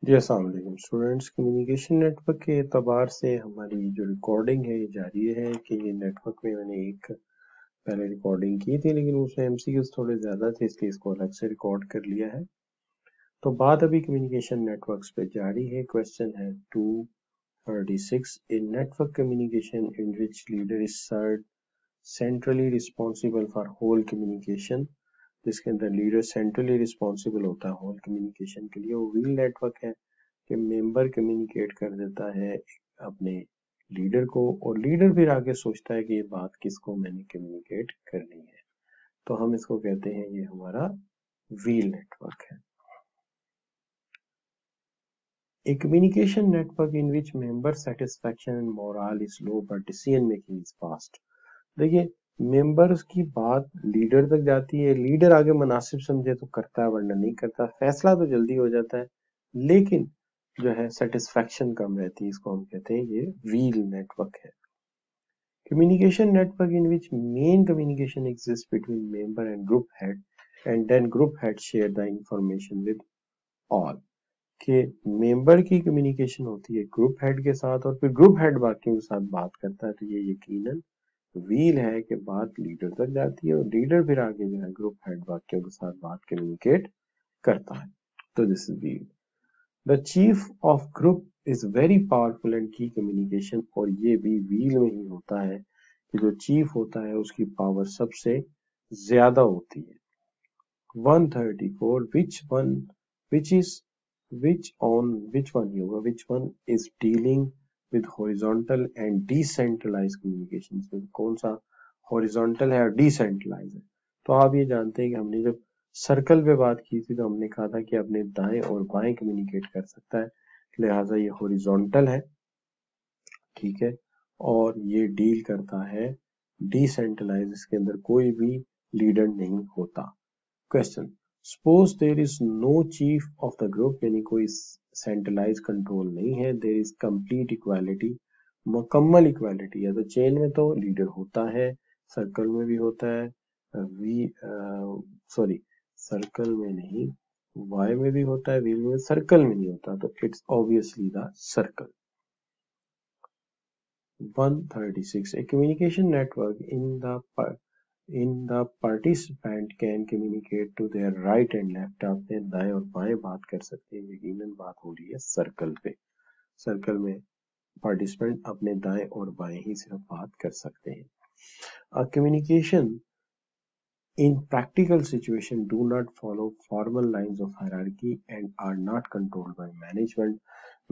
जी अस्सलाम वालेकुम students. Communication network के एतबार से हमारी जो रिकॉर्डिंग है ये जारी है कि ये नेटवर्क में मैंने एक पहले रिकॉर्डिंग की थी, लेकिन उसमें एमसीक्यूज थोड़े ज़्यादा थे, इसलिए इसको अलग से रिकॉर्ड कर लिया है। तो बात अभी कम्युनिकेशन नेटवर्क्स पे जारी है। क्वेश्चन है 236। In network communication in which leader is serve centrally responsible for whole communication, जिसके अंदर लीडर सेंट्रली रिस्पॉन्सिबल होता है होल कम्युनिकेशन के लिए। वो व्हील नेटवर्क है कि मेंबर कम्युनिकेट कर देता है अपने लीडर को, और लीडर फिर आगे सोचता है कि ये बात किसको मैंने कम्युनिकेट करनी है। तो हम इसको कहते हैं ये हमारा व्हील नेटवर्क है। A communication network in which member satisfaction and morale is low but decision making is fast। देखिए, मेंबर्स की बात लीडर तक जाती है, लीडर आगे मुनासिब समझे तो करता है, वरना नहीं करता। फैसला तो जल्दी हो जाता है, लेकिन जो है सेटिस्फेक्शन कम रहती है। इसको हम कहते हैं ये व्हील नेटवर्क है। Communication network in which main communication exist between member and group head and then group head share the information with all. के मेंबर की कम्युनिकेशन होती है ग्रुप हेड के साथ, और फिर ग्रुप हेड बाकियों के साथ बात करता है। तो ये यकीनन व्हील है कि बात लीडर तक जाती है, और लीडर फिर आगे जो है ग्रुप हेड वाक्यों के साथ बात कम्युनिकेट करता है। तो this is wheel. The chief of group is very powerful and की कम्युनिकेशन, और ये भी व्हील में ही होता है कि जो चीफ होता है उसकी पावर सबसे ज्यादा होती है। 134 which one ही होगा, which one is dealing with horizontal and decentralized communications। में कौन सा horizontal है और decentralized है। तो आप ये जानते हैं कि हमने जब सर्कल पे बात की थी तो हमने कहा था कि अपने दाएं और बाएं कम्युनिकेट कर सकता है, लिहाजा ये horizontal है, ठीक है। और ये डील करता है डिसेंट्रलाइज, इसके अंदर कोई भी लीडर नहीं होता। Question, suppose there is no chief of the group, यानी कोई सेंट्रलाइज कंट्रोल नहीं है। देयर इज कंप्लीट इक्वालिटी, मुकम्मल इक्वालिटी है। तो चेन में तो लीडर होता है, सर्कल में भी होता है, वी सॉरी सर्कल में नहीं, वाई में भी होता है, वी में, सर्कल में नहीं होता। तो it's obviously the circle. 136. A communication network in the participant can communicate to their right and left। अपने दाएं और बाएं बात कर सकते हैं। यकीनन बात हो रही है सर्कल पे। सर्कल में पार्टिसिपेंट अपने दाएं और बाएं ही सिर्फ बात कर सकते हैं। A communication in practical situation do not follow formal lines of hierarchy and are not controlled by management।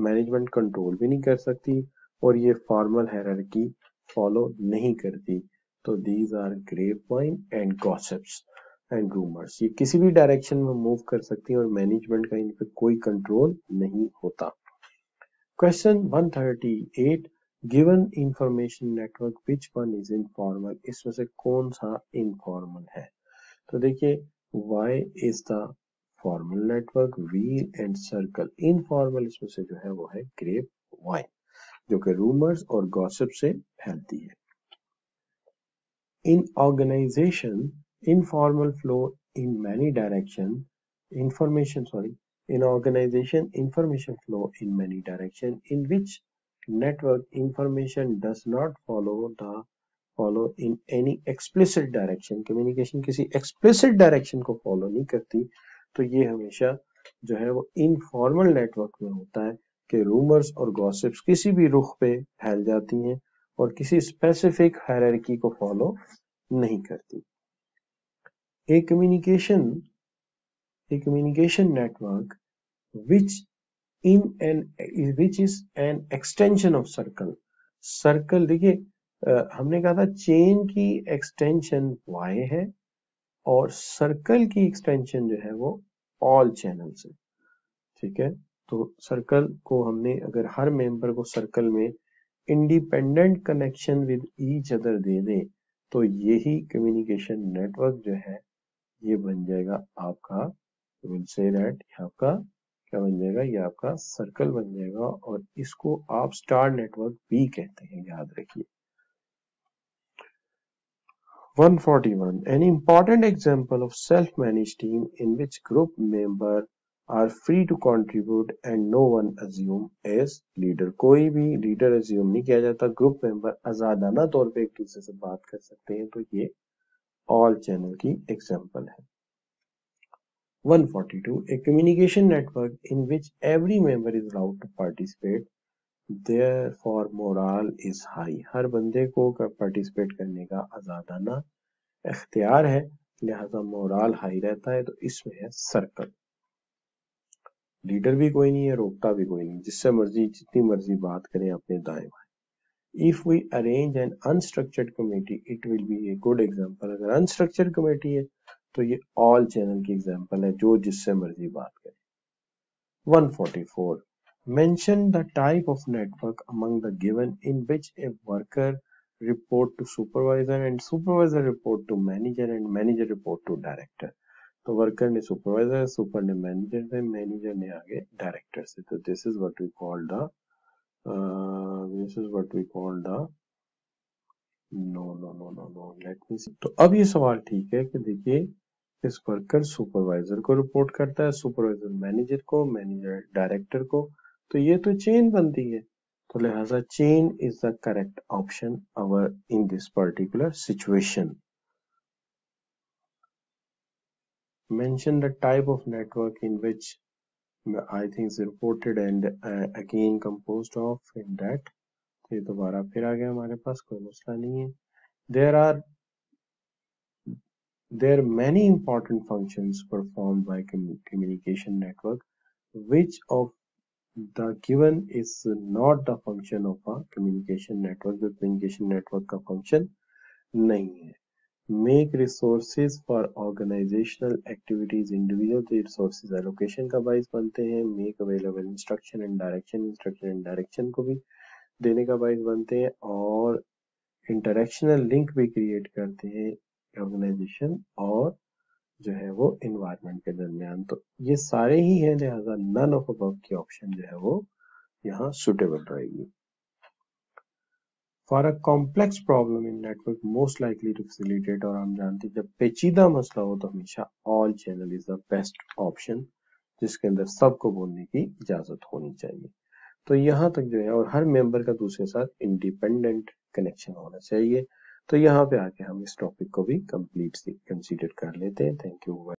Management control भी नहीं कर सकती और ये फॉर्मल हायरार्की फॉलो नहीं करती। तो these are grapevine and gossips and rumours. ये किसी भी डायरेक्शन में मूव कर सकती हैं और मैनेजमेंट का इन पे कोई कंट्रोल नहीं होता। Question 138। Given information network which one is informal, इसमें से कौन सा इनफॉर्मल है। तो देखिए, Y is the formal network, wheel and circle informal. इसमें से जो है वो है ग्रेप वाइन, जो कि रूमर्स और गॉसिप से फैलती है। In organization informal flow in many direction information in organization information flow in many direction in which network information does not follow in any explicit direction। Communication किसी explicit direction को follow नहीं करती, तो ये हमेशा जो है वो इनफॉर्मल नेटवर्क में होता है कि रूमर्स और गॉसिप्स किसी भी रुख पे फैल जाती हैं और किसी स्पेसिफिक हायरार्की को फॉलो नहीं करती। A communication network which which is an extension of circle। Circle देखिए, हमने कहा था चेन की एक्सटेंशन y है और सर्कल की एक्सटेंशन जो है वो ऑल चैनल्स है, ठीक है। तो सर्कल को हमने अगर हर मेंबर को सर्कल में independent connection with each other they दें तो यही कम्युनिकेशन नेटवर्क जो है ये बन जाएगा आपका, विल से दैट आपका क्या बन जाएगा, ये आपका सर्कल बन जाएगा, और इसको आप स्टार नेटवर्क भी कहते हैं, याद रखिए। 141. An important example of self-managed team in which group member are free to contribute and no one assume as leader. कोई भी लीडर अज्यूम नहीं किया जाता, ग्रुप मेंबर आजादाना तौर पे एक दूसरे से बात कर सकते हैं, तो ये ऑल चैनल की एग्जांपल है। 142 a communication network in which every member is allowed to participate, therefore morale is high। हर बंदे को पार्टिसिपेट करने का आजादाना इख्तियार है, लिहाजा मोराल हाई रहता है। तो इसमें है सर्कल। लीडर भी कोई नहीं है, रोकता भी कोई नहीं, जिससे मर्जी जितनी मर्जी बात करें अपने दाएं बाएं। If we arrange an unstructured committee it will be a good example. अगर अनस्ट्रक्चर्ड कमेटी है तो ये ऑल चैनल की एग्जांपल है, जो जिससे मर्जी बात करे। 144 mention the type of network among the given in which a worker report to supervisor and supervisor report to manager and manager report to director। तो वर्कर ने सुपरवाइजर, सुपर ने मैनेजर से, मैनेजर ने आगे डायरेक्टर से। तो this is what we call the no let me see. तो अब ये सवाल ठीक है कि देखिए इस वर्कर सुपरवाइजर को रिपोर्ट करता है, सुपरवाइजर मैनेजर को, मैनेजर डायरेक्टर को, तो ये तो चेन बनती है। तो लिहाजा chain is the correct option our in this particular situation. Mention the type of network in which I think is reported and again composed of in that। तो ये दोबारा फिर आ गया हमारे पास, कोई मसला नहीं है। There are many important functions performed by communication network. Which of the given is not the function of a communication network? जो communication network का function नहीं है। Make resources for organizational activities individual, तो resources allocation का बाइस बनते हैं। Make available instruction and direction को भी देने का बाइस बनते हैं, और इंटरेक्शनल लिंक भी क्रिएट करते हैं ऑर्गेनाइजेशन और जो है वो एनवायरनमेंट के दरमियान। तो ये सारे ही हैं, लिहाजा नन ऑफ अबव की ऑप्शन जो है वो यहाँ सुटेबल रहेगी। For a complex problem in network most likely to facilitate, और हम जानते हैं जब पेचीदा मसला हो तो हमेशा all channel is the best option, जिसके अंदर सबको बोलने की इजाजत होनी चाहिए। तो यहाँ तक जो है, और हर मेंबर का दूसरे साथ इंडिपेंडेंट कनेक्शन होना चाहिए। तो यहाँ पे आके हम इस टॉपिक को भी कंप्लीट कंसीडर कर लेते हैं। Thank you.